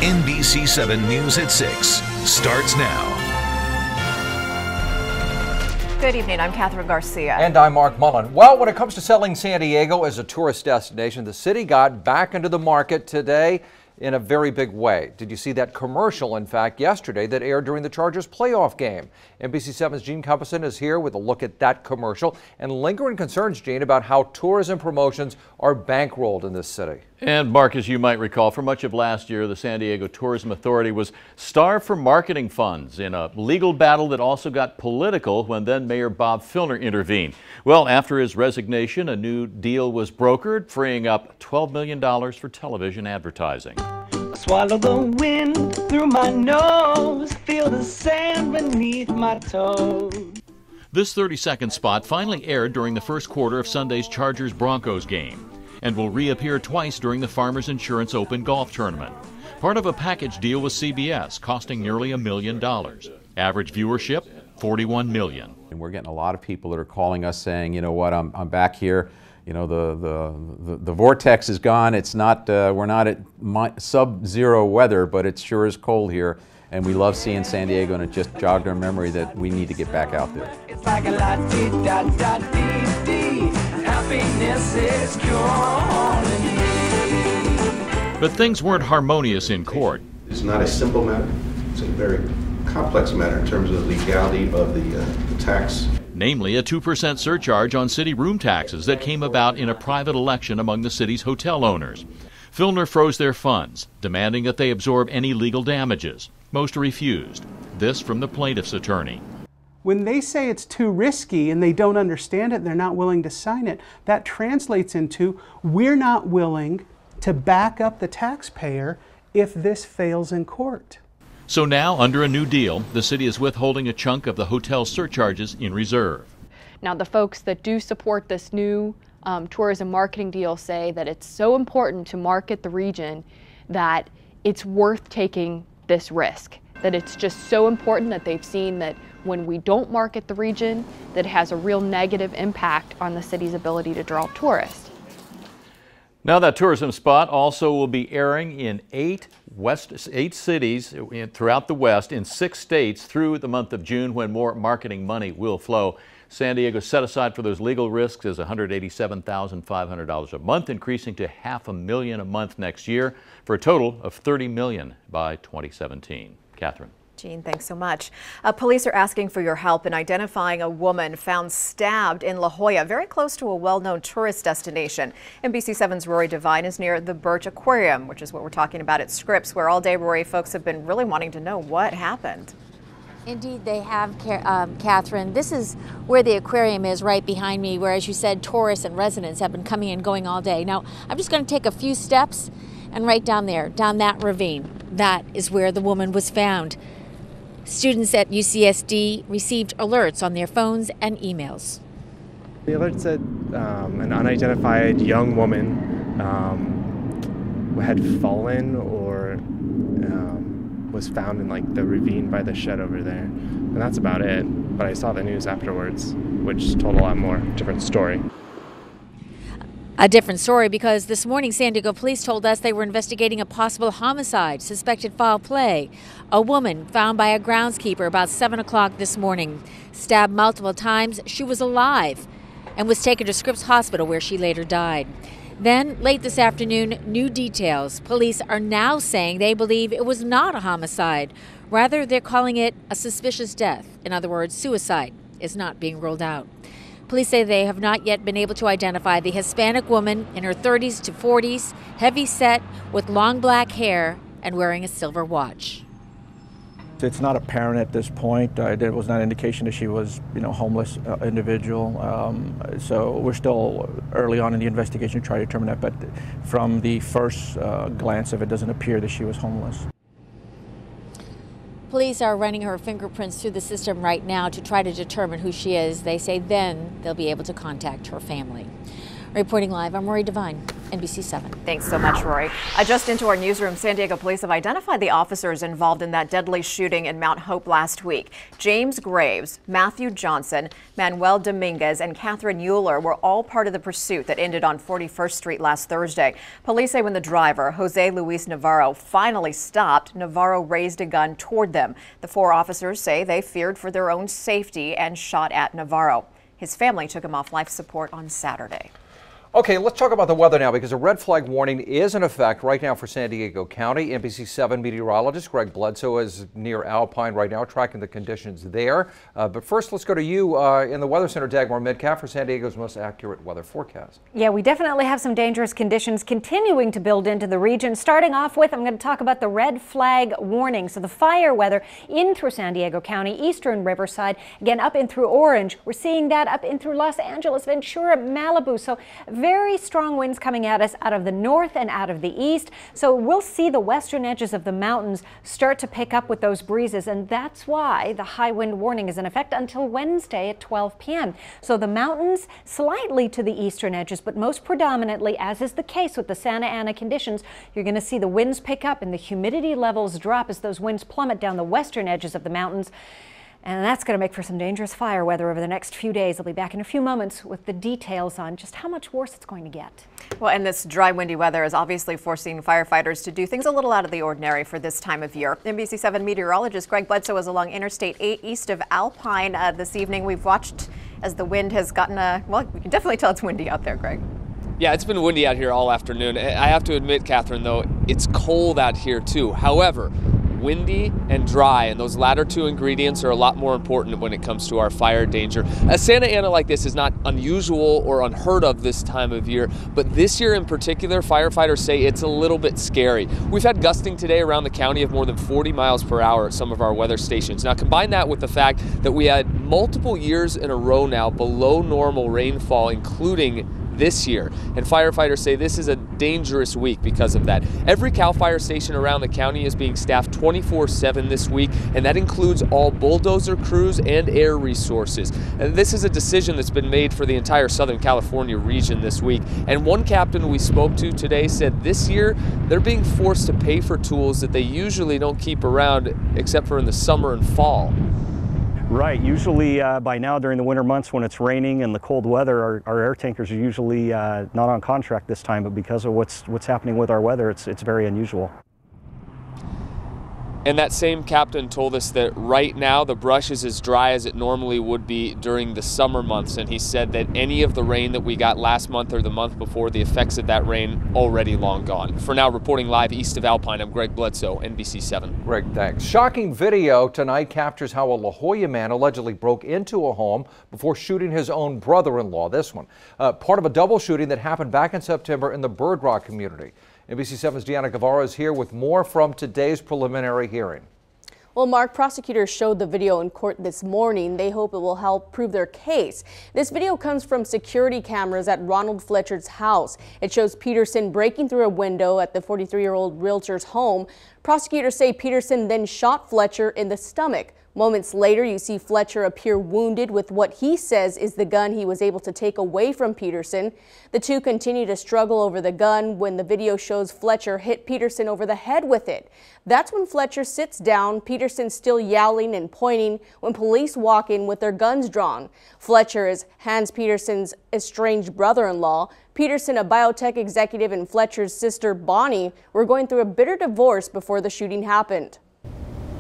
NBC7 News at 6 starts now. Good evening, I'm Catherine Garcia. And I'm Mark Mullen. Well, when it comes to selling San Diego as a tourist destination, the city got back into the market today in a very big way. Did you see that commercial, in fact, yesterday that aired during the Chargers playoff game? NBC7's Gene Cuppison is here with a look at that commercial and lingering concerns, Gene, about how tourism promotions are bankrolled in this city. And Mark, as you might recall, for much of last year, the San Diego Tourism Authority was starved for marketing funds in a legal battle that also got political when then Mayor Bob Filner intervened. Well, after his resignation, a new deal was brokered, freeing up $12 million for television advertising. Swallow the wind through my nose, feel the sand beneath my toes. This 30-second spot finally aired during the first quarter of Sunday's Chargers-Broncos game and will reappear twice during the Farmers Insurance Open golf tournament. Part of a package deal with CBS, costing nearly $1 million. Average viewership, 41 million. And we're getting a lot of people that are calling us saying, you know what, I'm back here. You know, the vortex is gone. It's not, we're not at sub-zero weather, but it sure is cold here. And we love seeing San Diego, and it just jogged our memory that we need to get back out there. It's like a la-dee-da-da-dee-dee. Happiness is calling me. But things weren't harmonious in court. It's not a simple matter. It's a very complex matter in terms of the legality of the tax. Namely, a 2% surcharge on city room taxes that came about in a private election among the city's hotel owners. Filner froze their funds, demanding that they absorb any legal damages. Most refused. This from the plaintiff's attorney. When they say it's too risky and they don't understand it, they're not willing to sign it, that translates into we're not willing to back up the taxpayer if this fails in court. So now, under a new deal, the city is withholding a chunk of the hotel surcharges in reserve. Now, the folks that do support this new tourism marketing deal say that it's so important to market the region that it's worth taking this risk. That it's just so important that they've seen that when we don't market the region, that it has a real negative impact on the city's ability to draw tourists. Now, that tourism spot also will be airing in eight cities throughout the West in 6 states through the month of June, when more marketing money will flow. San Diego set aside for those legal risks is $187,500 a month, increasing to $500,000 a month next year, for a total of $30 million by 2017. Catherine. Gene, thanks so much. Police are asking for your help in identifying a woman found stabbed in La Jolla, very close to a well-known tourist destination. NBC7's Rory Devine is near the Birch Aquarium, which is what we're talking about at Scripps, where all day, Rory, folks have been really wanting to know what happened. Indeed, they have, Catherine. This is where the aquarium is, right behind me, where, as you said, tourists and residents have been coming and going all day. Now, I'm just going to take a few steps, and right down there, down that ravine, that is where the woman was found. Students at UCSD received alerts on their phones and emails. The alert said an unidentified young woman had fallen or was found in like the ravine by the shed over there. And that's about it. But I saw the news afterwards, which told a lot more. Different story. A different story, because this morning San Diego police told us they were investigating a possible homicide, suspected foul play. A woman found by a groundskeeper about 7 o'clock this morning. Stabbed multiple times, she was alive and was taken to Scripps Hospital, where she later died. Then, late this afternoon, new details. Police are now saying they believe it was not a homicide. Rather, they're calling it a suspicious death. In other words, suicide is not being ruled out. Police say they have not yet been able to identify the Hispanic woman in her 30s to 40s, heavy set, with long black hair and wearing a silver watch. It's not apparent at this point. There was not an indication that she was, homeless individual. So we're still early on in the investigation to try to determine that. But from the first glance of it, doesn't appear that she was homeless. Police are running her fingerprints through the system right now to try to determine who she is. They say then they'll be able to contact her family. Reporting live, I'm Rory Devine, NBC7. Thanks so much, Rory. Just into our newsroom, San Diego police have identified the officers involved in that deadly shooting in Mount Hope last week. James Graves, Matthew Johnson, Manuel Dominguez, and Catherine Euler were all part of the pursuit that ended on 41st Street last Thursday. Police say when the driver, Jose Luis Navarro, finally stopped, Navarro raised a gun toward them. The 4 officers say they feared for their own safety and shot at Navarro. His family took him off life support on Saturday. Okay, let's talk about the weather now, because a red flag warning is in effect right now for San Diego County. NBC7 meteorologist Greg Bledsoe is near Alpine right now, tracking the conditions there. But first, let's go to you in the Weather Center, Dagmar Metcalf, for San Diego's most accurate weather forecast. Yeah, we definitely have some dangerous conditions continuing to build into the region. Starting off with, I'm going to talk about the red flag warning. So the fire weather in through San Diego County, eastern Riverside, again up in through Orange. We're seeing that up in through Los Angeles, Ventura, Malibu. So very strong winds coming at us out of the north and out of the east. So we'll see the western edges of the mountains start to pick up with those breezes, and that's why the high wind warning is in effect until Wednesday at 12 p.m. So the mountains slightly to the eastern edges, but most predominantly, as is the case with the Santa Ana conditions, you're going to see the winds pick up and the humidity levels drop as those winds plummet down the western edges of the mountains. And that's going to make for some dangerous fire weather over the next few days. I'll be back in a few moments with the details on just how much worse it's going to get. Well, and this dry, windy weather is obviously forcing firefighters to do things a little out of the ordinary for this time of year. NBC7 meteorologist Greg Bledsoe is along Interstate 8 east of Alpine this evening. We've watched as the wind has gotten well, we can definitely tell it's windy out there, Greg. Yeah, it's been windy out here all afternoon. I have to admit, Catherine, though, it's cold out here too. However, windy and dry, and those latter 2 ingredients are a lot more important when it comes to our fire danger. A Santa Ana like this is not unusual or unheard of this time of year, but this year in particular, firefighters say it's a little bit scary. We've had gusting today around the county of more than 40 miles per hour at some of our weather stations. Now, combine that with the fact that we had multiple years in a row now below normal rainfall, including this year, and firefighters say this is a dangerous week because of that. Every CAL FIRE station around the county is being staffed 24/7 this week, and that includes all bulldozer crews and air resources. And this is a decision that's been made for the entire Southern California region this week, and one captain we spoke to today said this year they're being forced to pay for tools that they usually don't keep around except for in the summer and fall. Right. Usually by now during the winter months when it's raining and the cold weather, our air tankers are usually not on contract this time, but because of what's happening with our weather, it's very unusual. And that same captain told us that right now the brush is as dry as it normally would be during the summer months, and he said that any of the rain that we got last month or the month before, the effects of that rain already long gone. For now, reporting live east of Alpine, I'm Greg Bledsoe, NBC7. Greg, thanks. Shocking video tonight captures how a La Jolla man allegedly broke into a home before shooting his own brother-in-law. This one, part of a double shooting that happened back in September in the Bird Rock community. NBC7's Deanna Guevara is here with more from today's preliminary hearing. Well, Mark, prosecutors showed the video in court this morning. They hope it will help prove their case. This video comes from security cameras at Ronald Fletcher's house. It shows Peterson breaking through a window at the 43-year-old realtor's home. Prosecutors say Peterson then shot Fletcher in the stomach. Moments later, you see Fletcher appear wounded with what he says is the gun he was able to take away from Peterson. The two continue to struggle over the gun when the video shows Fletcher hit Peterson over the head with it. That's when Fletcher sits down, Peterson still yowling and pointing, when police walk in with their guns drawn. Fletcher is Hans Peterson's estranged brother-in-law. Peterson, a biotech executive, and Fletcher's sister, Bonnie, were going through a bitter divorce before the shooting happened.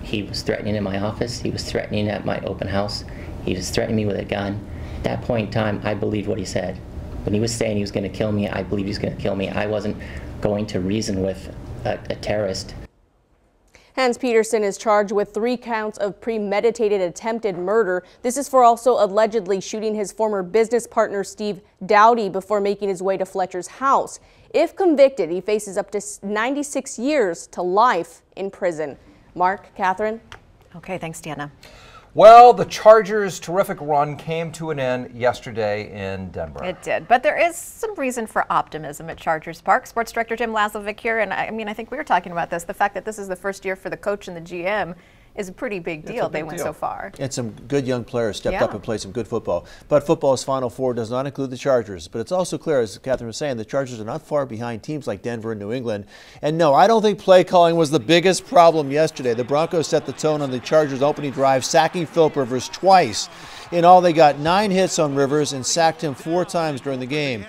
He was threatening in my office. He was threatening at my open house. He was threatening me with a gun. At that point in time, I believed what he said. When he was saying he was going to kill me, I believed he was going to kill me. I wasn't going to reason with a terrorist. Hans Peterson is charged with 3 counts of premeditated attempted murder. This is for also allegedly shooting his former business partner, Steve Dowdy, before making his way to Fletcher's house. If convicted, he faces up to 96 years to life in prison. Mark, Catherine. Okay, thanks, Deanna. Well, the Chargers' terrific run came to an end yesterday in Denver. It did, but there is some reason for optimism at Chargers Park. Sports Director Jim Lazovic here, and I think we were talking about this, the fact that this is the first year for the coach and the GM is a pretty big deal. They went so far. And some good young players stepped Yeah. up and played some good football. But football's Final Four does not include the Chargers. But it's also clear, as Catherine was saying, the Chargers are not far behind teams like Denver and New England. And no, I don't think play calling was the biggest problem yesterday. The Broncos set the tone on the Chargers' opening drive, sacking Philip Rivers twice. In all, they got 9 hits on Rivers and sacked him 4 times during the game.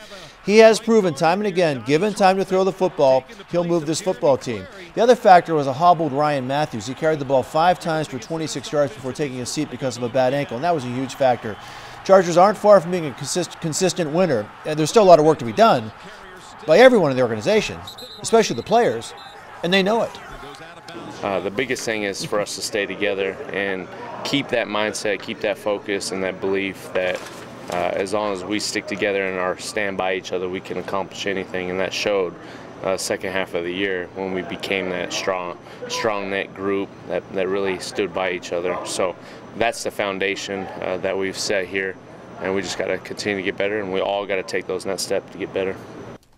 He has proven time and again, given time to throw the football, he'll move this football team. The other factor was a hobbled Ryan Matthews. He carried the ball 5 times for 26 yards before taking a seat because of a bad ankle, and that was a huge factor. Chargers aren't far from being a consistent winner, and there's still a lot of work to be done by everyone in the organization, especially the players, and they know it. The biggest thing is for us to stay together and keep that mindset, keep that focus and that belief that as long as we stick together and stand by each other, we can accomplish anything. And that showed second half of the year when we became that strong knit group that really stood by each other. So that's the foundation that we've set here, and we just got to continue to get better, and we all got to take those next steps to get better.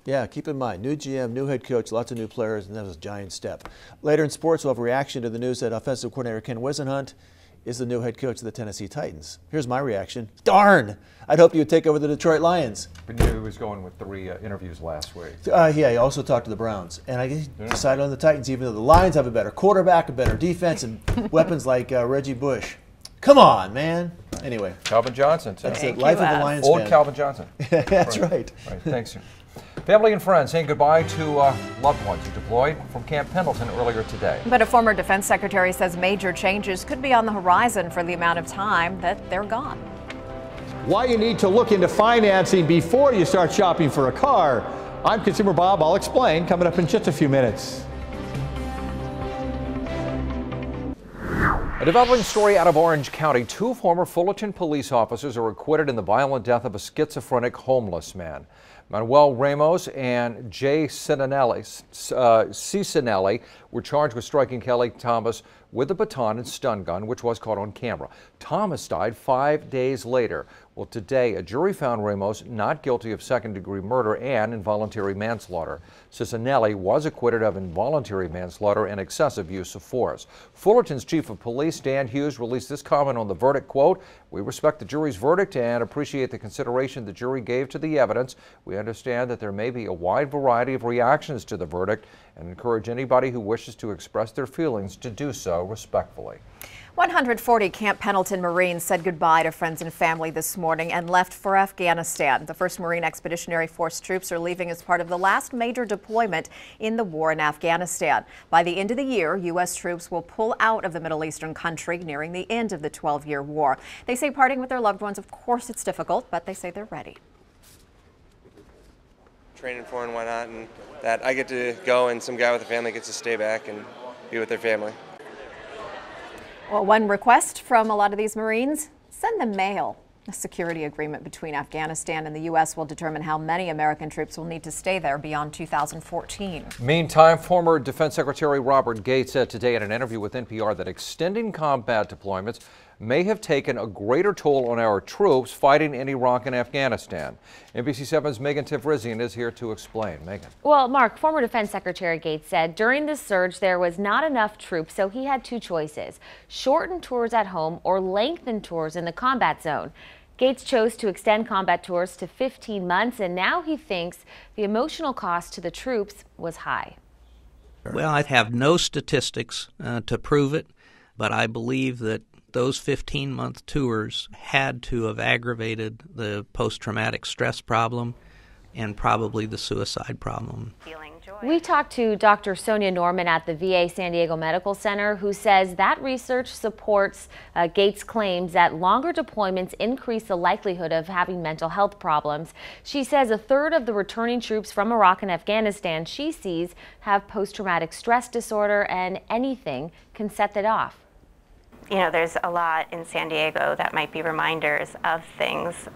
Yeah, keep in mind, new GM, new head coach, lots of new players, and that was a giant step. Later in sports, we'll have a reaction to the news that offensive coordinator Ken Whisenhunt is the new head coach of the Tennessee Titans. Here's my reaction. Darn! I'd hoped you would take over the Detroit Lions. We knew he was going with 3 interviews last week. Yeah, he also talked to the Browns. And I decided on the Titans, even though the Lions have a better quarterback, a better defense, and weapons like Reggie Bush. Come on, man. Anyway. Calvin Johnson, too. That's the life of a Lions Old fan. Calvin Johnson. That's right. Thanks, sir. Family and friends saying goodbye to loved ones who deployed from Camp Pendleton earlier today. But a former defense secretary says major changes could be on the horizon for the amount of time that they're gone. Why you need to look into financing before you start shopping for a car. I'm Consumer Bob. I'll explain coming up in just a few minutes. A developing story out of Orange County. 2 former Fullerton police officers are acquitted in the violent death of a schizophrenic homeless man. Manuel Ramos and Jay Cicinelli were charged with striking Kelly Thomas with a baton and stun gun, which was caught on camera. Thomas died 5 days later. Well, today, a jury found Ramos not guilty of second-degree murder and involuntary manslaughter. Cicinelli was acquitted of involuntary manslaughter and excessive use of force. Fullerton's chief of police, Dan Hughes, released this comment on the verdict, quote, "We respect the jury's verdict and appreciate the consideration the jury gave to the evidence. We understand that there may be a wide variety of reactions to the verdict and encourage anybody who wishes to express their feelings to do so respectfully." 140 Camp Pendleton Marines said goodbye to friends and family this morning and left for Afghanistan. The 1st Marine Expeditionary Force troops are leaving as part of the last major deployment in the war in Afghanistan. By the end of the year, U.S. troops will pull out of the Middle Eastern country, nearing the end of the 12-year war. They say parting with their loved ones, of course, it's difficult, but they say they're ready. Training for and whatnot, and that I get to go and some guy with a family gets to stay back and be with their family. Well, one request from a lot of these Marines, send them mail. A security agreement between Afghanistan and the U.S. will determine how many American troops will need to stay there beyond 2014. Meantime, former Defense Secretary Robert Gates said today in an interview with NPR that extending combat deployments may have taken a greater toll on our troops fighting in Iraq and Afghanistan. NBC7's Megan Tivrizian is here to explain. Megan. Well, Mark, former Defense Secretary Gates said during this surge there was not enough troops, so he had 2 choices: shorten tours at home or lengthen tours in the combat zone. Gates chose to extend combat tours to 15 months, and now he thinks the emotional cost to the troops was high. Well, I have no statistics to prove it, but I believe that those 15-month tours had to have aggravated the post-traumatic stress problem and probably the suicide problem. We talked to Dr. Sonia Norman at the VA San Diego Medical Center, who says that research supports Gates' claims that longer deployments increase the likelihood of having mental health problems. She says 1/3 of the returning troops from Iraq and Afghanistan she sees have post-traumatic stress disorder, and anything can set that off. You know, there's a lot in San Diego that might be reminders of things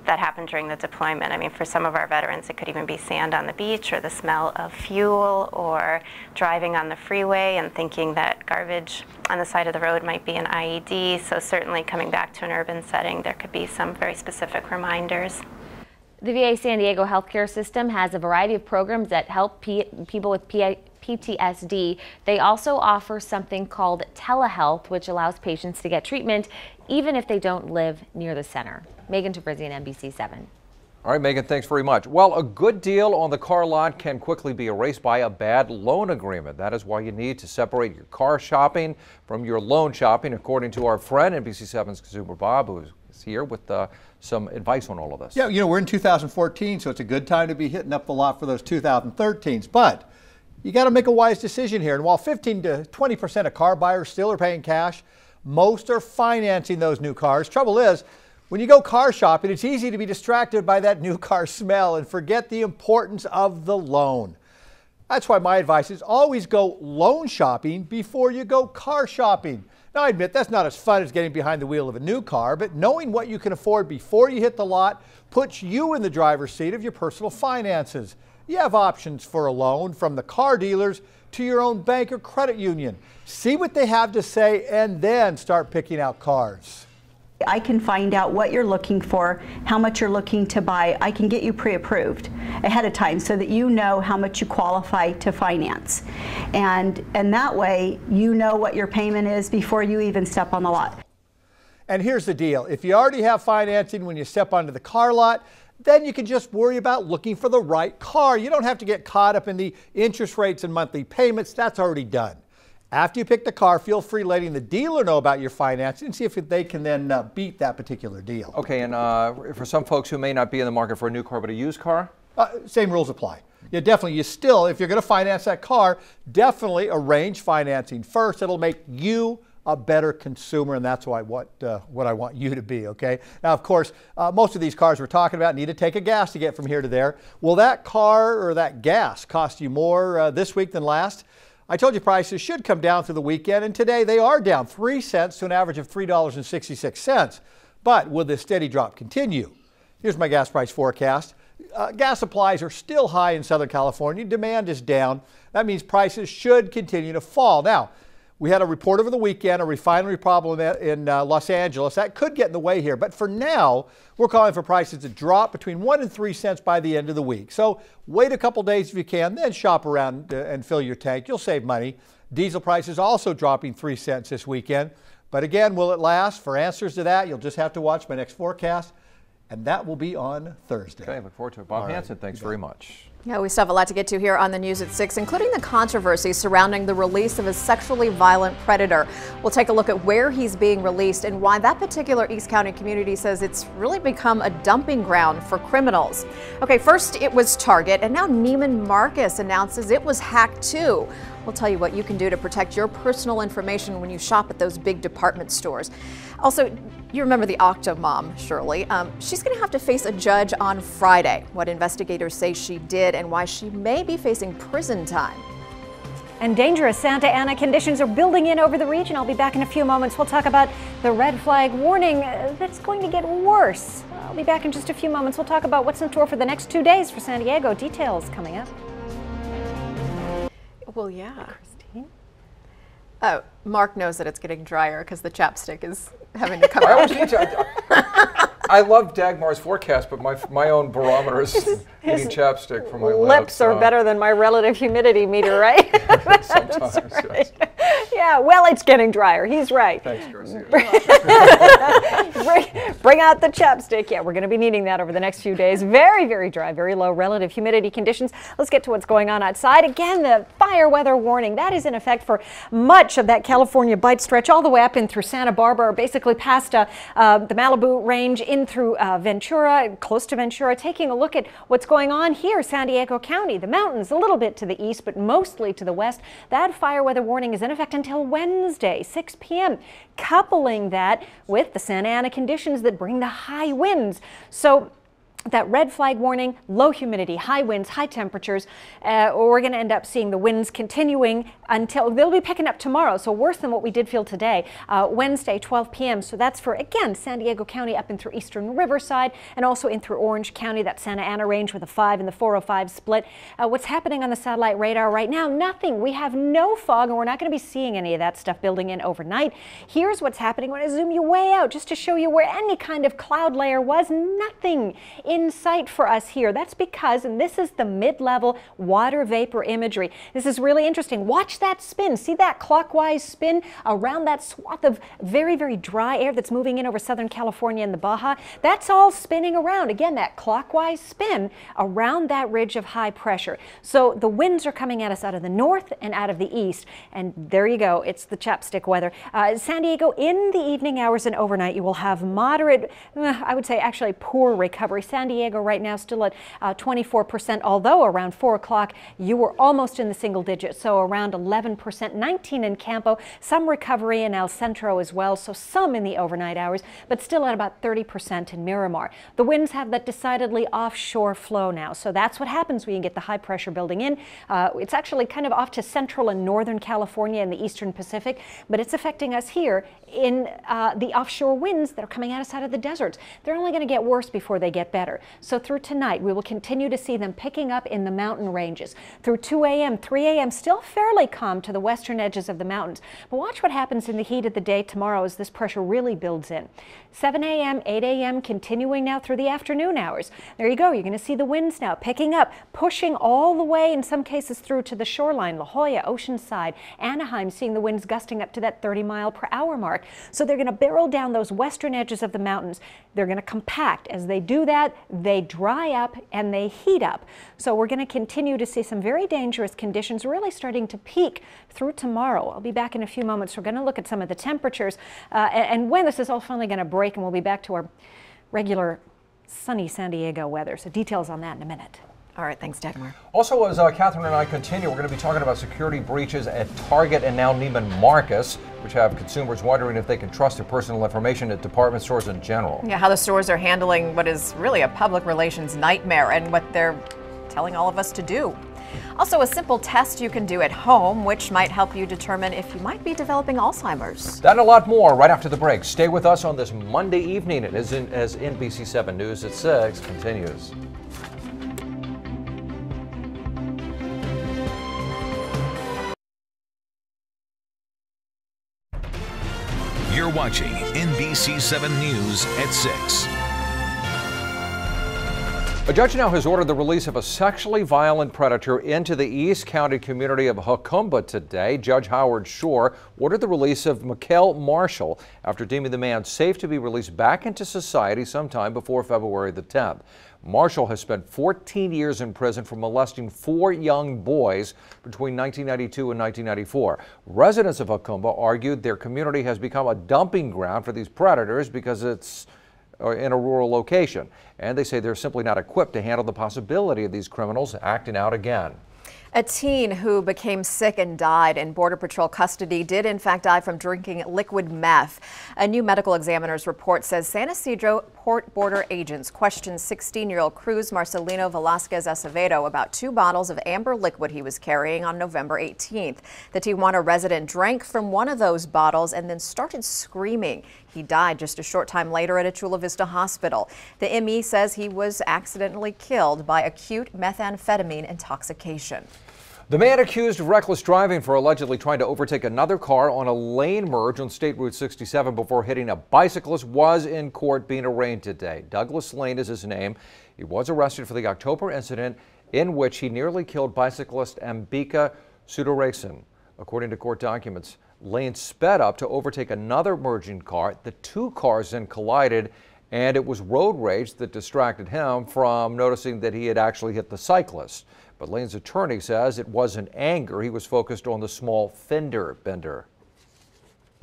that happened during the deployment. I mean, for some of our veterans, it could even be sand on the beach or the smell of fuel or driving on the freeway and thinking that garbage on the side of the road might be an IED. So certainly coming back to an urban setting, there could be some very specific reminders. The VA San Diego healthcare system has a variety of programs that help people with PTSD. They also offer something called telehealth, which allows patients to get treatment even if they don't live near the center. Megan Tavrizian, NBC7. All right, Megan, thanks very much. Well, a good deal on the car lot can quickly be erased by a bad loan agreement. That is why you need to separate your car shopping from your loan shopping, according to our friend, NBC7's Consumer Bob, who is here with some advice on all of this. Yeah, you know, we're in 2014, so it's a good time to be hitting up the lot for those 2013s. But you got to make a wise decision here. And while 15 to 20% of car buyers still are paying cash, most are financing those new cars. Trouble is, when you go car shopping, it's easy to be distracted by that new car smell and forget the importance of the loan. That's why my advice is always go loan shopping before you go car shopping. Now, I admit that's not as fun as getting behind the wheel of a new car, but knowing what you can afford before you hit the lot puts you in the driver's seat of your personal finances. You have options for a loan from the car dealers to your own bank or credit union. See what they have to say and then start picking out cars. I can find out what you're looking for, how much you're looking to buy. I can get you pre-approved ahead of time so that you know how much you qualify to finance. And that way you know what your payment is before you even step on the lot. And here's the deal. If you already have financing when you step onto the car lot, then you can just worry about looking for the right car. You don't have to get caught up in the interest rates and monthly payments. That's already done. After you pick the car, feel free letting the dealer know about your financing and see if they can then beat that particular deal. Okay, and for some folks who may not be in the market for a new car but a used car? Same rules apply. Yeah, definitely. You still, if you're going to finance that car, definitely arrange financing first. It'll make you a better consumer, and that's what I want you to be, okay? Now, of course, most of these cars we're talking about need to take a gas to get from here to there. Will that car or that gas cost you more this week than last? I told you prices should come down through the weekend, and today they are down 3 cents to an average of $3.66. But will this steady drop continue? Here's my gas price forecast. Gas supplies are still high in Southern California. Demand is down. That means prices should continue to fall. Now, we had a report over the weekend, a refinery problem in Los Angeles. That could get in the way here. But for now, we're calling for prices to drop between 1 and 3 cents by the end of the week. So wait a couple days if you can, then shop around and fill your tank. You'll save money. Diesel prices also dropping 3 cents this weekend. But again, will it last? For answers to that, you'll just have to watch my next forecast. And that will be on Thursday. Okay, look forward to it. Bob Hanson, thanks very much. Yeah, we still have a lot to get to here on the news at 6, including the controversy surrounding the release of a sexually violent predator. We'll take a look at where he's being released and why that particular East County community says it's really become a dumping ground for criminals. Okay, first it was Target, and now Neiman Marcus announces it was hacked too. We'll tell you what you can do to protect your personal information when you shop at those big department stores. Also, you remember the Octomom, Shirley. She's going to have to face a judge on Friday. What investigators say she did and why she may be facing prison time. And dangerous Santa Ana conditions are building in over the region. I'll be back in a few moments. We'll talk about the red flag warning that's going to get worse. I'll be back in just a few moments. We'll talk about what's in store for the next 2 days for San Diego. Details coming up. Well, yeah. Christine? Oh, Mark knows that it's getting drier because the chapstick is having to come out. I love Dagmar's forecast, but my own barometer is eating chapstick from my lips are better than my relative humidity meter, right? Sometimes, right. Yes. Yeah, well, it's getting drier. He's right. Thanks, Garcia. Bring out the chapstick. Yeah, we're going to be needing that over the next few days. Very, very dry, very low relative humidity conditions. Let's get to what's going on outside. Again, the fire weather warning. That is in effect for much of that California Bight stretch all the way up in through Santa Barbara, basically past the Malibu range in through Ventura, close to Ventura. Taking a look at what's going on here, San Diego County, the mountains a little bit to the east, but mostly to the west. That fire weather warning is in effect until Wednesday, 6 p.m., coupling that with the Santa Ana conditions that bring the high winds. So that red flag warning, low humidity, high winds, high temperatures. We're going to end up seeing the winds continuing until they'll be picking up tomorrow. So worse than what we did feel today. Wednesday, 12 p.m. So that's for, again, San Diego County up in through eastern Riverside and also in through Orange County, that Santa Ana range with a 5 and the 405 split. What's happening on the satellite radar right now? Nothing. We have no fog and we're not going to be seeing any of that stuff building in overnight. Here's what's happening when I zoom you way out just to show you where any kind of cloud layer was. Nothing in sight for us here. That's because, and this is the mid-level water vapor imagery. This is really interesting. Watch that spin. See that clockwise spin around that swath of very, very dry air that's moving in over Southern California and the Baja? That's all spinning around. Again, that clockwise spin around that ridge of high pressure. So the winds are coming at us out of the north and out of the east. And there you go. It's the chapstick weather. San Diego, in the evening hours and overnight, you will have moderate, I would say actually poor recovery. San Diego right now still at 24%, although around 4 o'clock you were almost in the single digits, so around 11%, 19 in Campo, some recovery in El Centro as well, so some in the overnight hours, but still at about 30% in Miramar. The winds have that decidedly offshore flow now, so that's what happens when you get the high pressure building in. It's actually kind of off to central and northern California and the eastern Pacific, but it's affecting us here in the offshore winds that are coming at us out of the deserts. They're only going to get worse before they get better. So through tonight, we will continue to see them picking up in the mountain ranges. Through 2 a.m., 3 a.m., still fairly calm to the western edges of the mountains. But watch what happens in the heat of the day tomorrow as this pressure really builds in. 7 a.m., 8 a.m., continuing now through the afternoon hours. There you go. You're going to see the winds now picking up, pushing all the way, in some cases, through to the shoreline, La Jolla, Oceanside, Anaheim, seeing the winds gusting up to that 30-mile-per-hour mark. So they're going to barrel down those western edges of the mountains. They're going to compact. As they do that, they dry up and they heat up. So we're going to continue to see some very dangerous conditions really starting to peak through tomorrow. I'll be back in a few moments. We're going to look at some of the temperatures and when this is all finally going to break, and we'll be back to our regular sunny San Diego weather. So details on that in a minute. All right, thanks, Dagmar. Also, as Catherine and I continue, we're going to be talking about security breaches at Target and now Neiman Marcus, which have consumers wondering if they can trust their personal information at department stores in general. Yeah, how the stores are handling what is really a public relations nightmare and what they're telling all of us to do. Also, a simple test you can do at home, which might help you determine if you might be developing Alzheimer's. That and a lot more right after the break. Stay with us on this Monday evening as NBC 7 News at 6 continues. You're watching NBC 7 News at 6. A judge now has ordered the release of a sexually violent predator into the East County community of Jacumba today. Judge Howard Shore ordered the release of Mikkel Marshall after deeming the man safe to be released back into society sometime before February the 10th. Marshall has spent 14 years in prison for molesting 4 young boys between 1992 and 1994. Residents of Jacumba argued their community has become a dumping ground for these predators because it's in a rural location, and they say they're simply not equipped to handle the possibility of these criminals acting out again. A teen who became sick and died in Border Patrol custody did in fact die from drinking liquid meth. A new medical examiner's report says San Ysidro Port Border agents questioned 16-year-old Cruz Marcelino Velasquez Acevedo about 2 bottles of amber liquid he was carrying on November 18th. The Tijuana resident drank from one of those bottles and then started screaming. He died just a short time later at a Chula Vista hospital. The ME says he was accidentally killed by acute methamphetamine intoxication. The man accused of reckless driving for allegedly trying to overtake another car on a lane merge on State Route 67 before hitting a bicyclist was in court being arraigned today. Douglas Lane is his name. He was arrested for the October incident in which he nearly killed bicyclist Ambika Sudaresan. According to court documents, Lane sped up to overtake another merging car. The 2 cars then collided, and it was road rage that distracted him from noticing that he had actually hit the cyclist. But Lane's attorney says it wasn't anger. He was focused on the small fender bender.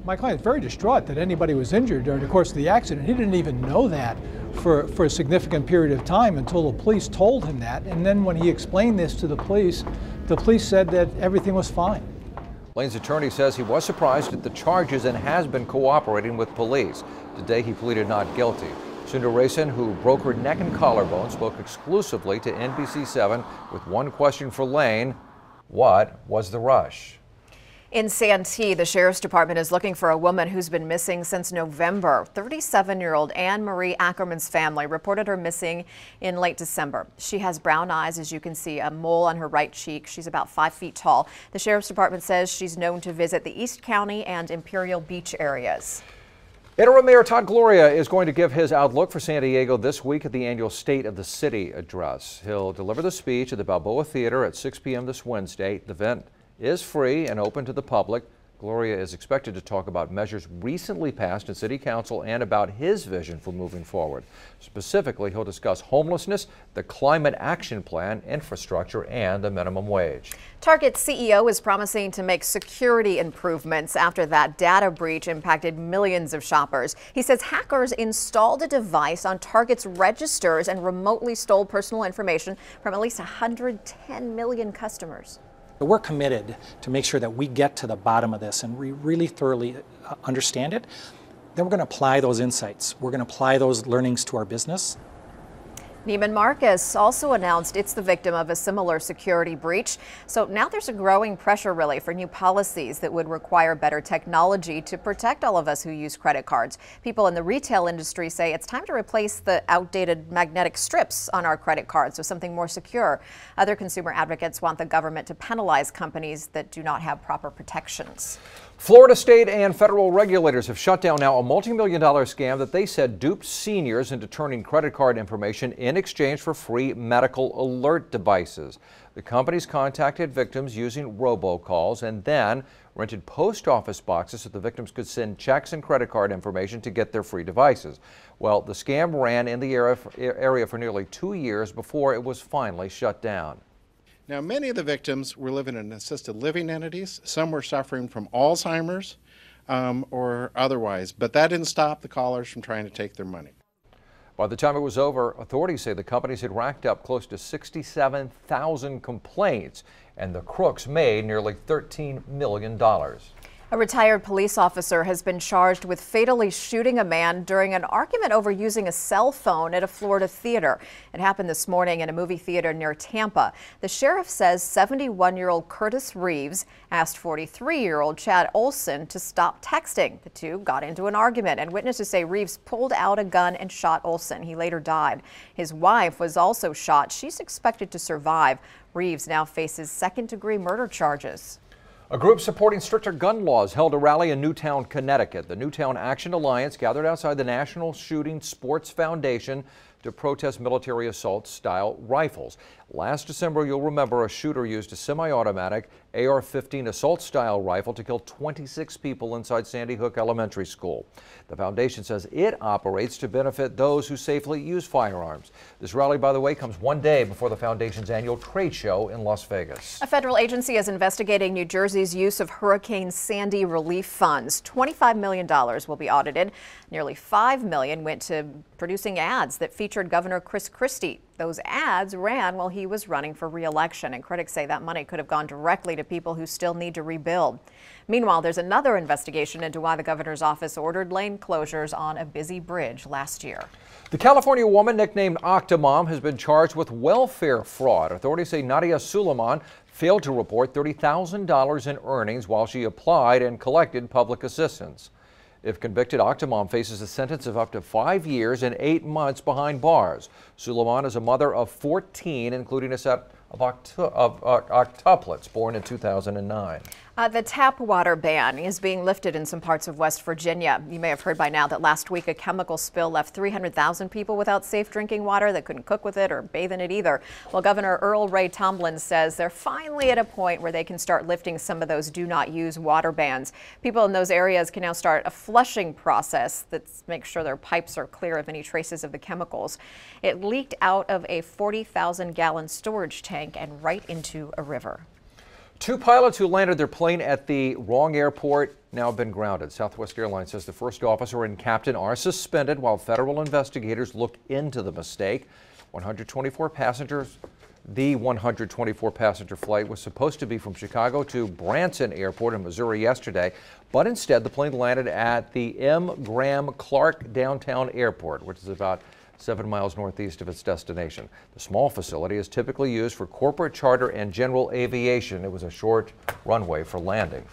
My client is very distraught that anybody was injured during the course of the accident. He didn't even know that for a significant period of time until the police told him that. And then when he explained this to the police said that everything was fine. Lane's attorney says he was surprised at the charges and has been cooperating with police. Today he pleaded not guilty. Sundaresan, who broke her neck and collarbone, spoke exclusively to NBC7 with one question for Lane: what was the rush? In Santee, the Sheriff's Department is looking for a woman who's been missing since November. 37-year-old Anne Marie Ackerman's family reported her missing in late December. She has brown eyes, as you can see, a mole on her right cheek. She's about 5 feet tall. The Sheriff's Department says she's known to visit the East County and Imperial Beach areas. Interim Mayor Todd Gloria is going to give his outlook for San Diego this week at the annual State of the City address. He'll deliver the speech at the Balboa Theater at 6 p.m. this Wednesday. The event is free and open to the public. Gloria is expected to talk about measures recently passed in City Council and about his vision for moving forward. Specifically, he'll discuss homelessness, the Climate Action Plan, infrastructure, and the minimum wage. Target's CEO is promising to make security improvements after that data breach impacted millions of shoppers. He says hackers installed a device on Target's registers and remotely stole personal information from at least 110 million customers. We're committed to make sure that we get to the bottom of this and we really thoroughly understand it. Then we're going to apply those insights. We're going to apply those learnings to our business. Neiman Marcus also announced it's the victim of a similar security breach. So now there's a growing pressure really for new policies that would require better technology to protect all of us who use credit cards. People in the retail industry say it's time to replace the outdated magnetic strips on our credit cards with something more secure. Other consumer advocates want the government to penalize companies that do not have proper protections. Florida state and federal regulators have shut down now a multi-million-dollar scam that they said duped seniors into turning credit card information in exchange for free medical alert devices. The companies contacted victims using robocalls and then rented post office boxes so the victims could send checks and credit card information to get their free devices. Well, the scam ran in the area for nearly 2 years before it was finally shut down. Now, many of the victims were living in assisted living entities. Some were suffering from Alzheimer's or otherwise, but that didn't stop the callers from trying to take their money. By the time it was over, authorities say the companies had racked up close to 67,000 complaints, and the crooks made nearly $13 million. A retired police officer has been charged with fatally shooting a man during an argument over using a cell phone at a Florida theater. It happened this morning in a movie theater near Tampa. The sheriff says 71-year-old Curtis Reeves asked 43-year-old Chad Olson to stop texting. The two got into an argument, and witnesses say Reeves pulled out a gun and shot Olson. He later died. His wife was also shot. She's expected to survive. Reeves now faces second-degree murder charges. A group supporting stricter gun laws held a rally in Newtown, Connecticut. The Newtown Action Alliance gathered outside the National Shooting Sports Foundation to protest military assault-style rifles. Last December, you'll remember, a shooter used a semi-automatic AR-15 assault-style rifle to kill 26 people inside Sandy Hook Elementary School. The foundation says it operates to benefit those who safely use firearms. This rally, by the way, comes one day before the foundation's annual trade show in Las Vegas. A federal agency is investigating New Jersey's use of Hurricane Sandy relief funds. $25 million will be audited. Nearly $5 million went to producing ads that featured Governor Chris Christie. Those ads ran while he was running for re-election, and critics say that money could have gone directly to people who still need to rebuild. Meanwhile, there's another investigation into why the governor's office ordered lane closures on a busy bridge last year. The California woman nicknamed Octomom has been charged with welfare fraud. Authorities say Nadia Suleiman failed to report $30,000 in earnings while she applied and collected public assistance. If convicted, Octomom faces a sentence of up to 5 years and 8 months behind bars. Suleiman is a mother of 14, including a set of octuplets born in 2009. The tap water ban is being lifted in some parts of West Virginia. You may have heard by now that last week a chemical spill left 300,000 people without safe drinking water. They couldn't cook with it or bathe in it either. Well, Governor Earl Ray Tomblin says they're finally at a point where they can start lifting some of those do not use water bans. People in those areas can now start a flushing process that makes sure their pipes are clear of any traces of the chemicals. It leaked out of a 40,000-gallon storage tank and right into a river. 2 pilots who landed their plane at the wrong airport now have been grounded. Southwest Airlines says the first officer and captain are suspended while federal investigators look into the mistake. The 124-passenger flight was supposed to be from Chicago to Branson Airport in Missouri yesterday, but instead the plane landed at the M. Graham Clark Downtown Airport, which is about 7 miles northeast of its destination. The small facility is typically used for corporate charter and general aviation. It was a short runway for landing.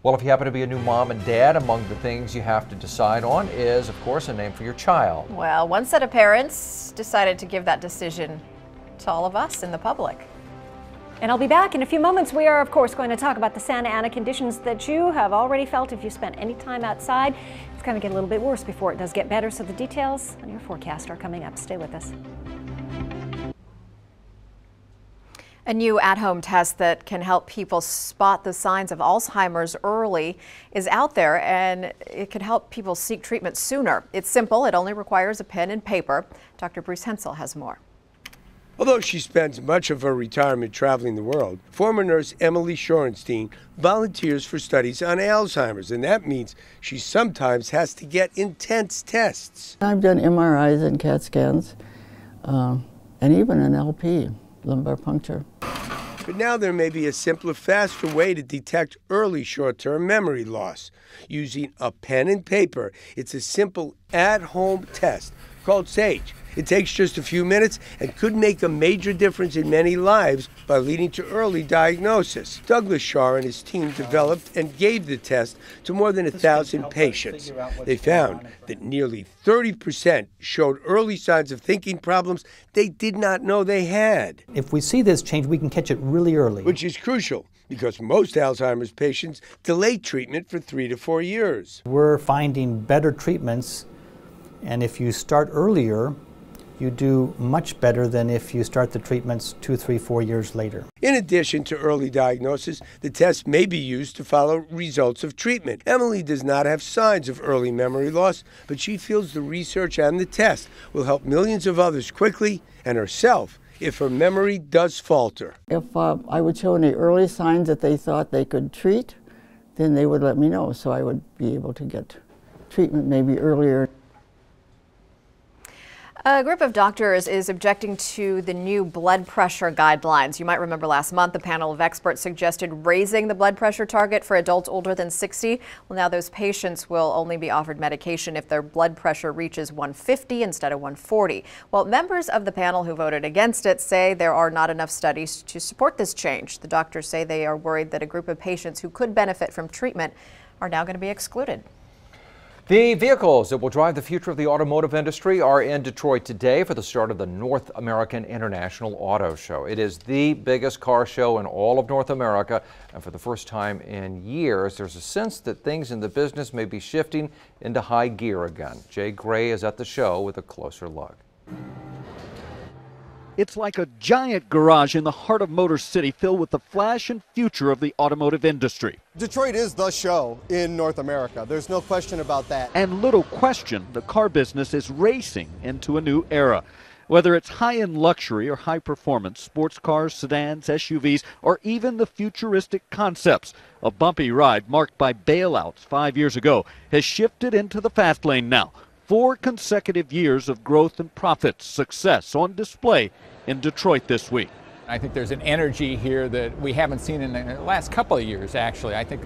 Well, if you happen to be a new mom and dad, among the things you have to decide on is, of course, a name for your child. Well, one set of parents decided to give that decision to all of us in the public. And I'll be back in a few moments. We are, of course, going to talk about the Santa Ana conditions that you have already felt if you spent any time outside. It's going to get a little bit worse before it does get better, so the details on your forecast are coming up. Stay with us. A new at-home test that can help people spot the signs of Alzheimer's early is out there, and it can help people seek treatment sooner. It's simple. It only requires a pen and paper. Dr. Bruce Hensel has more. Although she spends much of her retirement traveling the world, former nurse Emily Shorenstein volunteers for studies on Alzheimer's, and that means she sometimes has to get intense tests. I've done MRIs and CAT scans, and even an LP, lumbar puncture. But now there may be a simpler, faster way to detect early short-term memory loss. Using a pen and paper, it's a simple at-home test called SAGE. It takes just a few minutes and could make a major difference in many lives by leading to early diagnosis. Douglas Shaw and his team developed and gave the test to more than 1,000 patients. They found that nearly 30% showed early signs of thinking problems they did not know they had. If we see this change, we can catch it really early. Which is crucial, because most Alzheimer's patients delay treatment for 3 to 4 years. We're finding better treatments, and if you start earlier, you do much better than if you start the treatments 2, 3, 4 years later. In addition to early diagnosis, the test may be used to follow results of treatment. Emily does not have signs of early memory loss, but she feels the research and the test will help millions of others quickly, and herself, if her memory does falter. If I would show any early signs that they thought they could treat, then they would let me know, so I would be able to get treatment maybe earlier. A group of doctors is objecting to the new blood pressure guidelines. You might remember last month the panel of experts suggested raising the blood pressure target for adults older than 60. Well, now those patients will only be offered medication if their blood pressure reaches 150 instead of 140. Well, members of the panel who voted against it say there are not enough studies to support this change. The doctors say they are worried that a group of patients who could benefit from treatment are now going to be excluded. The vehicles that will drive the future of the automotive industry are in Detroit today for the start of the North American International Auto Show. It is the biggest car show in all of North America, and for the first time in years, there's a sense that things in the business may be shifting into high gear again. Jay Gray is at the show with a closer look. It's like a giant garage in the heart of Motor City filled with the flash and future of the automotive industry. Detroit is the show in North America. There's no question about that. And little question, the car business is racing into a new era. Whether it's high-end luxury or high-performance, sports cars, sedans, SUVs, or even the futuristic concepts, a bumpy ride marked by bailouts 5 years ago has shifted into the fast lane now. 4 consecutive years of growth and profits, success on display in Detroit this week. I think there's an energy here that we haven't seen in the last couple of years, actually. I think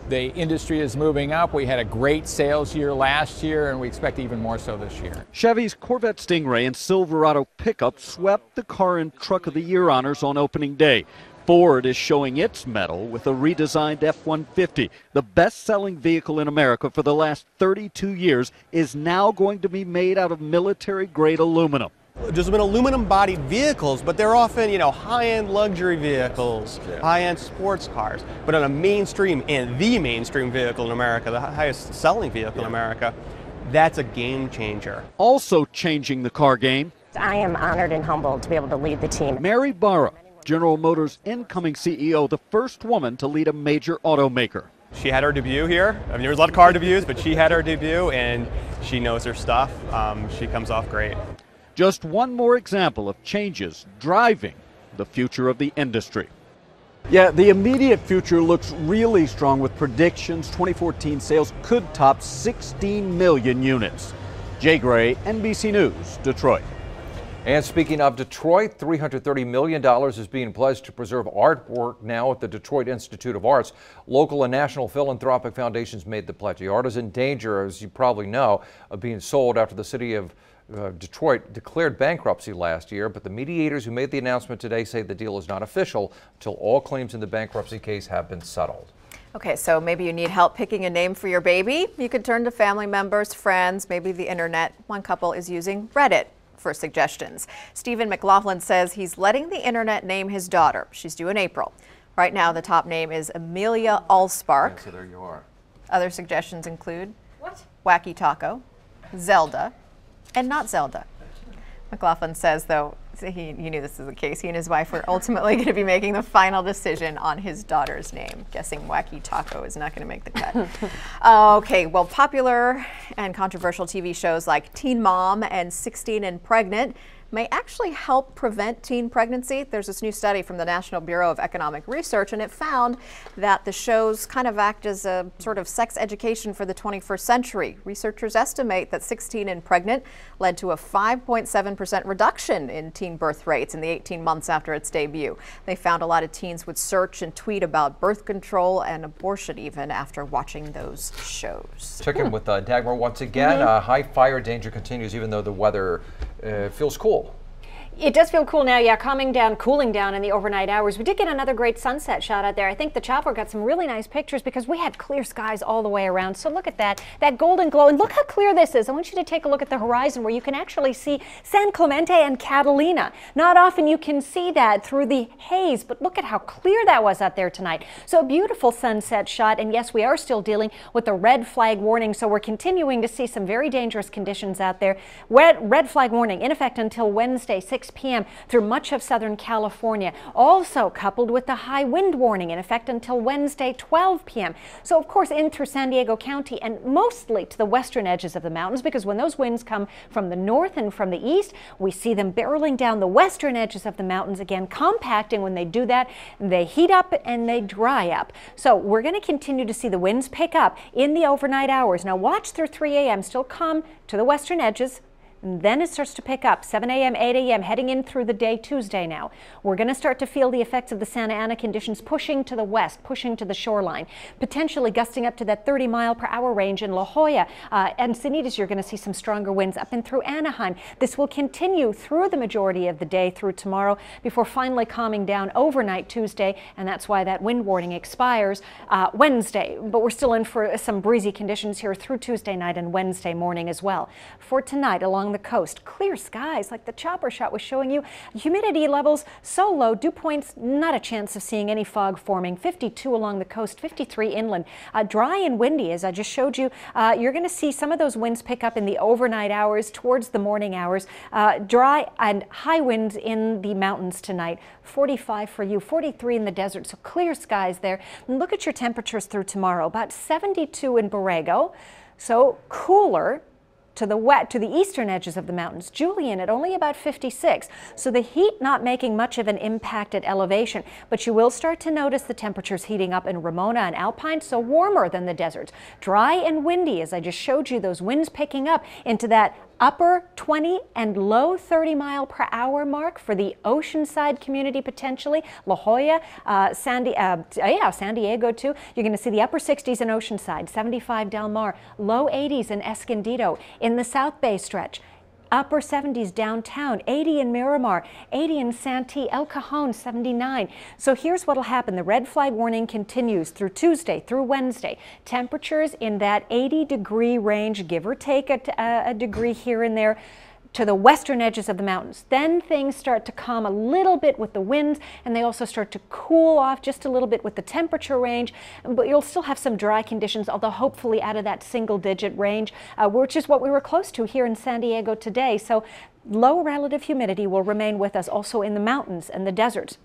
the industry is moving up. We had a great sales year last year, and we expect even more so this year. Chevy's Corvette Stingray and Silverado pickup swept the Car and Truck of the Year honors on opening day. Ford is showing its mettle with a redesigned F-150. The best-selling vehicle in America for the last 32 years is now going to be made out of military-grade aluminum. There's been aluminum-bodied vehicles, but they're often, high-end luxury vehicles, high-end sports cars. But on a mainstream and the mainstream vehicle in America, the highest-selling vehicle in America, that's a game changer. Also changing the car game. I am honored and humbled to be able to lead the team. Mary Barra, General Motors' incoming CEO, the first woman to lead a major automaker. She had her debut here. I mean, there was a lot of car debuts, but she had her debut, and she knows her stuff. She comes off great. Just one more example of changes driving the future of the industry. Yeah, the immediate future looks really strong with predictions 2014 sales could top 16 million units. Jay Gray, NBC News, Detroit. And speaking of Detroit, $330 million is being pledged to preserve artwork now at the Detroit Institute of Arts. Local and national philanthropic foundations made the pledge. The art is in danger, as you probably know, of being sold after the city of Detroit declared bankruptcy last year, but the mediators who made the announcement today say the deal is not official until all claims in the bankruptcy case have been settled. Okay, so maybe you need help picking a name for your baby. You could turn to family members, friends, maybe the internet. One couple is using Reddit for suggestions. Stephen McLaughlin says he's letting the internet name his daughter. She's due in April. Right now, the top name is Amelia Allspark. So there you are. Other suggestions include Wacky Taco, Zelda, and not Zelda. McLaughlin says, though, you knew this was the case, he and his wife were ultimately going to be making the final decision on his daughter's name. Guessing Wacky Taco is not going to make the cut. Okay, well, popular and controversial TV shows like Teen Mom and 16 and Pregnant may actually help prevent teen pregnancy. There's this new study from the National Bureau of Economic Research, and it found that the shows kind of act as a sort of sex education for the 21st century. Researchers estimate that 16 and Pregnant led to a 5.7% reduction in teen birth rates in the 18 months after its debut. They found a lot of teens would search and tweet about birth control and abortion even after watching those shows. Check in with Dagmar once again. High fire danger continues even though the weather feels cool. It does feel cool now, yeah, cooling down in the overnight hours. We did get another great sunset shot out there. I think the chopper got some really nice pictures because we had clear skies all the way around. So look at that golden glow, and look how clear this is. I want you to take a look at the horizon where you can actually see San Clemente and Catalina. Not often you can see that through the haze, but look at how clear that was out there tonight. So a beautiful sunset shot, and yes, we are still dealing with the red flag warning, so we're continuing to see some very dangerous conditions out there. Red flag warning in effect until Wednesday, 6 p.m. through much of Southern California. Also coupled with the high wind warning in effect until Wednesday, 12 p.m. So of course in through San Diego County and mostly to the western edges of the mountains, because when those winds come from the north and from the east, we see them barreling down the western edges of the mountains again, compacting. When they do that, they heat up and they dry up. So we're going to continue to see the winds pick up in the overnight hours. Now watch through 3 a.m. still calm to the western edges. And then it starts to pick up, 7 a.m., 8 a.m., heading in through the day Tuesday now. We're going to start to feel the effects of the Santa Ana conditions pushing to the west, pushing to the shoreline, potentially gusting up to that 30-mile-per-hour range in La Jolla. Encinitas, you're going to see some stronger winds up and through Anaheim. This will continue through the majority of the day through tomorrow before finally calming down overnight Tuesday, and that's why that wind warning expires Wednesday. But we're still in for some breezy conditions here through Tuesday night and Wednesday morning as well. For tonight, along the coast, clear skies like the chopper shot was showing you. Humidity levels so low, dew points, not a chance of seeing any fog forming. 52 along the coast, 53 inland. Dry and windy, as I just showed you. You're going to see some of those winds pick up in the overnight hours towards the morning hours. Dry and high winds in the mountains tonight. 45 for you, 43 in the desert, so clear skies there. And look at your temperatures through tomorrow. About 72 in Borrego, so cooler to the eastern edges of the mountains. Julian at only about 56, so the heat not making much of an impact at elevation, but you will start to notice the temperatures heating up in Ramona and Alpine, so warmer than the deserts. Dry and windy, as I just showed you, those winds picking up into that upper 20 and low 30-mile-per-hour mark for the Oceanside community potentially. La Jolla, San Diego too. You're going to see the upper 60s in Oceanside, 75 Del Mar, low 80s in Escondido. In the South Bay stretch, upper 70s downtown, 80 in Miramar, 80 in Santee, El Cajon, 79. So here's what will happen. The red flag warning continues through Tuesday, through Wednesday. Temperatures in that 80-degree range, give or take a degree here and there, to the western edges of the mountains. Then things start to calm a little bit with the winds, and they also start to cool off just a little bit with the temperature range, but you'll still have some dry conditions, although hopefully out of that single-digit range, which is what we were close to here in San Diego today. So low relative humidity will remain with us also in the mountains and the deserts.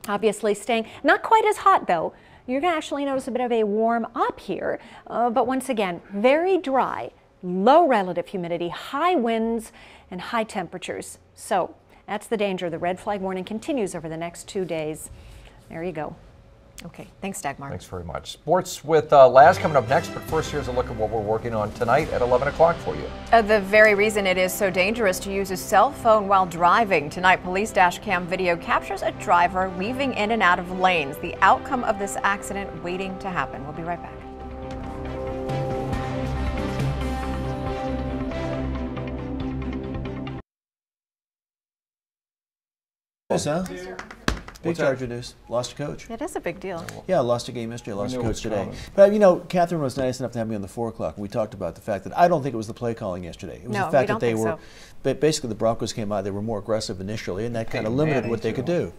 Obviously staying not quite as hot though. You're going to actually notice a bit of a warm up here, but once again, very dry, low relative humidity, high winds, and high temperatures. So that's the danger. The red flag warning continues over the next 2 days. There you go. Okay, thanks, Dagmar. Thanks very much. Sports with Laz coming up next, but first here's a look at what we're working on tonight at 11 o'clock for you. The very reason it is so dangerous to use a cell phone while driving. Tonight, police dash cam video captures a driver weaving in and out of lanes. The outcome of this accident waiting to happen. We'll be right back. What's Charger news. Lost a coach. It is a big deal. Yeah, lost a game yesterday, lost a knew it coach was today. coming. But you know, Catherine was nice enough to have me on the 4 o'clock, and we talked about the fact that I don't think it was the play calling yesterday. It was No, the fact we don't that they think were, so. but basically the Broncos came out, they were more aggressive initially, and that kind of Peyton limited Manning, what they could too. do.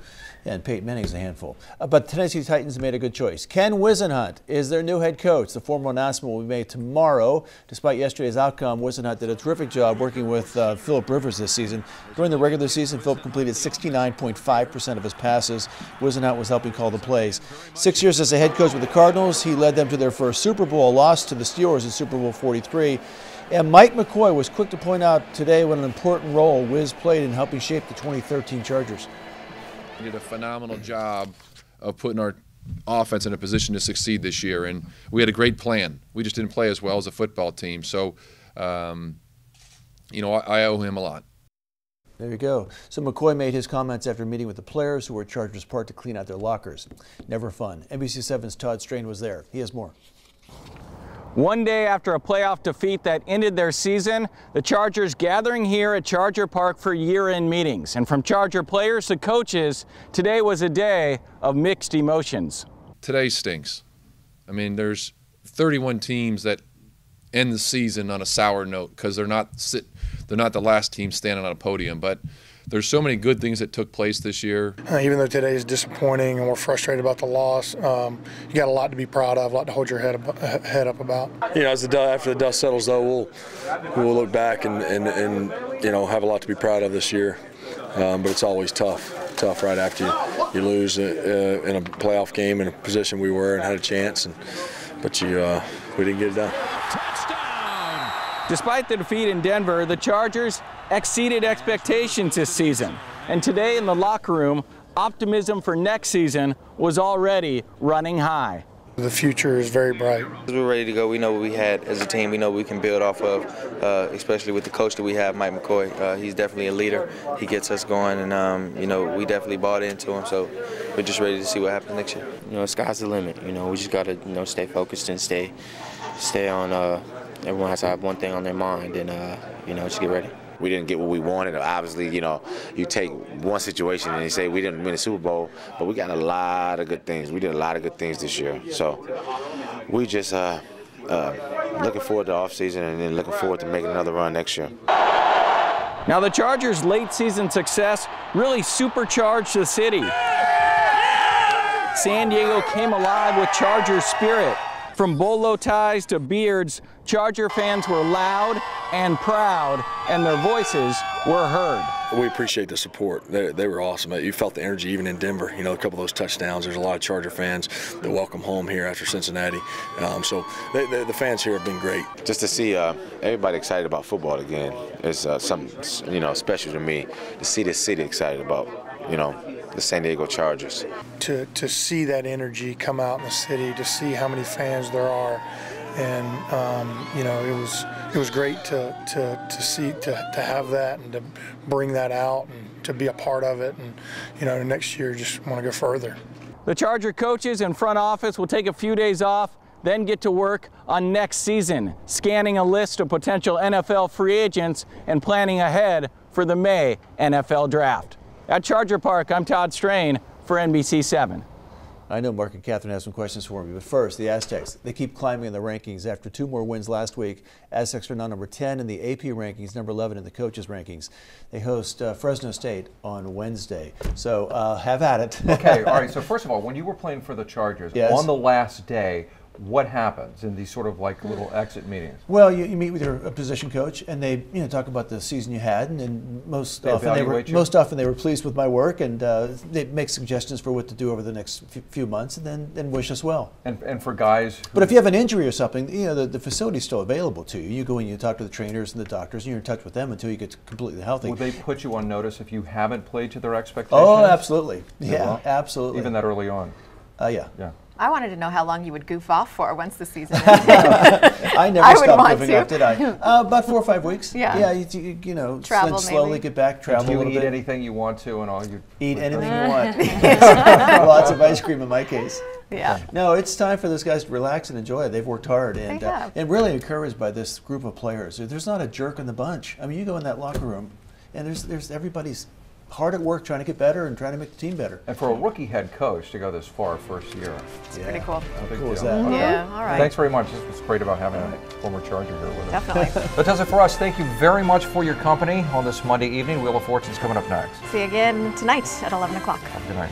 And Peyton Manning's a handful. But Tennessee Titans made a good choice. Ken Whisenhunt is their new head coach. The formal announcement will be made tomorrow. Despite yesterday's outcome, Whisenhunt did a terrific job working with Phillip Rivers this season. During the regular season, Phillip completed 69.5% of his passes. Whisenhunt was helping call the plays. 6 years as a head coach with the Cardinals, he led them to their first Super Bowl, loss to the Steelers in Super Bowl 43. And Mike McCoy was quick to point out today what an important role Wiz played in helping shape the 2013 Chargers. We did a phenomenal job of putting our offense in a position to succeed this year, and we had a great plan. We just didn't play as well as a football team, so you know, I owe him a lot. There you go. So McCoy made his comments after meeting with the players who were at Chargers Park to clean out their lockers. Never fun. NBC7's Todd Strain was there. He has more. One day after a playoff defeat that ended their season, the Chargers gathering here at Charger Park for year-end meetings. And from Charger players to coaches, today was a day of mixed emotions. Today stinks. I mean, there's 31 teams that end the season on a sour note because they're not the last team standing on a podium. But there's so many good things that took place this year. Even though today is disappointing and we're frustrated about the loss, you got a lot to be proud of, a lot to hold your head up about. You know, after the dust settles, though, we'll look back and you know, have a lot to be proud of this year. But it's always tough right after you lose in a playoff game in a position we were and had a chance, but we didn't get it done. Despite the defeat in Denver, the Chargers exceeded expectations this season. And today in the locker room, optimism for next season was already running high. The future is very bright. We're ready to go. We know what we had as a team. We know what we can build off of, especially with the coach that we have, Mike McCoy. He's definitely a leader. He gets us going, and you know, we definitely bought into him. So we're just ready to see what happens next year. You know, sky's the limit. You know, we just got to, you know, stay focused and stay on. Everyone has to have one thing on their mind, and you know, just get ready. We didn't get what we wanted. Obviously, you know, you take one situation and you say we didn't win the Super Bowl, but we got a lot of good things. We did a lot of good things this year. So we just looking forward to the offseason and then looking forward to making another run next year. Now the Chargers' late season success really supercharged the city. San Diego came alive with Chargers spirit. From bolo ties to beards, Charger fans were loud and proud, and their voices were heard. We appreciate the support. They were awesome. You felt the energy even in Denver. You know, a couple of those touchdowns. There's a lot of Charger fans that welcome home here after Cincinnati. So the fans here have been great. Just to see everybody excited about football again is something, you know, special to me. To see this city excited about, you know, the San Diego Chargers. To see that energy come out in the city, to see how many fans there are, and you know, it was great to see, to have that and to bring that out and to be a part of it, and you know, next year just want to go further. The Charger coaches and front office will take a few days off, then get to work on next season, scanning a list of potential NFL free agents and planning ahead for the May NFL Draft. At Charger Park, I'm Todd Strain for NBC7. I know Mark and Catherine have some questions for me, but first, the Aztecs. They keep climbing in the rankings after 2 more wins last week. Aztecs are now number 10 in the AP rankings, number 11 in the coaches rankings. They host Fresno State on Wednesday, so have at it. Okay, all right, so first of all, when you were playing for the Chargers, yes, on the last day, what happens in these sort of like little exit meetings? Well, you meet with your position coach, and they talk about the season you had, and most often they were pleased with my work, and they make suggestions for what to do over the next few months, and then wish us well. And for guys, but if you have an injury or something, the facility's still available to you. You go in, you talk to the trainers and the doctors, and you're in touch with them until you get completely healthy. Will they put you on notice if you haven't played to their expectations? Oh, absolutely. Yeah, absolutely. Even that early on. Yeah. I wanted to know how long you would goof off for once the season ended. I never stopped goofing off, did I? About 4 or 5 weeks. Yeah. Yeah, you know, travel slowly maybe. Get back, travel a little bit. Do you eat anything you want to and all? You eat anything you want. Lots of ice cream in my case. Yeah. No, it's time for those guys to relax and enjoy it. They've worked hard and really encouraged by this group of players. There's not a jerk in the bunch. I mean, you go in that locker room, and there's everybody's hard at work trying to get better and trying to make the team better. And for a rookie head coach to go this far first year. It's pretty cool. How cool is that? Yeah, all right. Thanks very much. This was great about having a former Charger here with us. Definitely. That does it for us. Thank you very much for your company on this Monday evening. Wheel of Fortune's coming up next. See you again tonight at 11 o'clock. Have a good night.